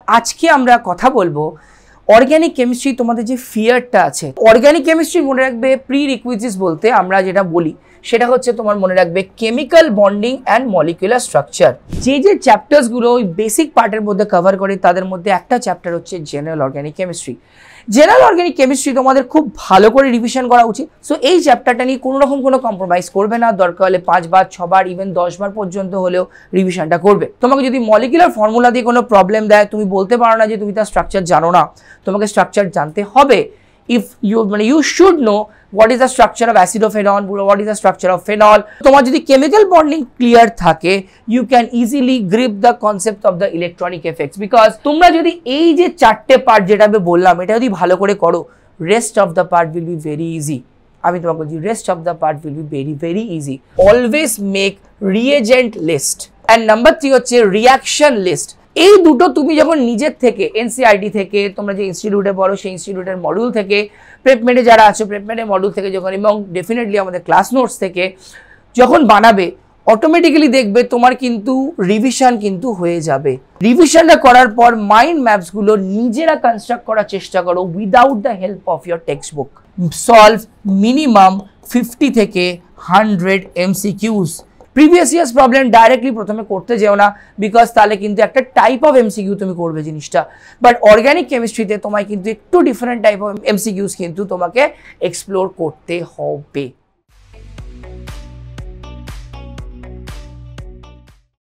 আজকে আমরা কথা বলবো অর্গানিক কেমিস্ট্রি। তোমাদের যে ফিয়ারটা আছে, অর্গানিক কেমিস্ট্রি মনে রাখবে প্রি রিকুইজিটস বলতে আমরা যেটা বলি সেটা হচ্ছে তোমার মনে রাখবে chemical bonding and molecular structure. যে চ্যাপ্টার্সগুলো ওই বেসিক পার্টের মধ্যে কভার করে তাদের মধ্যে একটা চ্যাপ্টার হচ্ছে general organic chemistry. General organic chemistry তোমাদের খুব ভালো করে রিভিশন করা উচিত। সো এই চ্যাপ্টারটা নিয়ে কোনো রকম কোনো কম্প্রোমাইজ করবে না, দরকার হলে 5 বার 6 বার ইভেন 10 বার পর্যন্ত হলেও রিভিশনটা করবে। তোমাকে যদি মলিকুলার ফর্মুলা দিয়ে কোনো প্রবলেম দেয়, তুমি বলতে পারো না যে তুমি তার স্ট্রাকচার জানো না, তোমাকে স্ট্রাকচার জানতে হবে। If you should know what is the structure of acidophenol, what is the structure of phenol. তোমার যদি chemical bonding clear থাকে, you can easily grip the concept of the electronic effects, because তোমরা যদি এই যে চারটে পার্ট যেটা আমি বললাম এটা যদি ভালো করে করো, rest of the part will be very easy. আমি তোমাকে বলছি rest of the part will be very very easy. Always make reagent list and number 3 হচ্ছে reaction list. এই দুটো তুমি যখন নিজের থেকে এনসিআরটি থেকে, তোমরা যে ইনস্টিটিউটে পড়ো সেই ইনস্টিটিউটের মডিউল থেকে, প্রেপমেডে যারা আছো প্রেপমেডের মডিউল থেকে যখন, এবং ডেফিনেটলি আমাদের ক্লাস নোটস থেকে যখন বানাবে, অটোমেটিক্যালি দেখবে তোমার কিন্তু রিভিশন কিন্তু হয়ে যাবে। রিভিশনটা করার পর মাইন্ড ম্যাপসগুলো নিজেরা কনস্ট্রাক্ট করার চেষ্টা করো without the help of your text book. Solve minimum 50 থেকে 100 MCQs। Previous years problem directly প্রথমে করতে যেও না, বিকজ তাহলে কিন্তু একটা টাইপ অফ এমসিকিউ তুমি করবে জিনিসটা। বাট অর্গানিক কেমিস্ট্রিতে তোমায় কিন্তু একটু ডিফারেন্ট টাইপ অফ এমসিকিউস কিন্তু তোমাকে এক্সপ্লোর করতে হবে।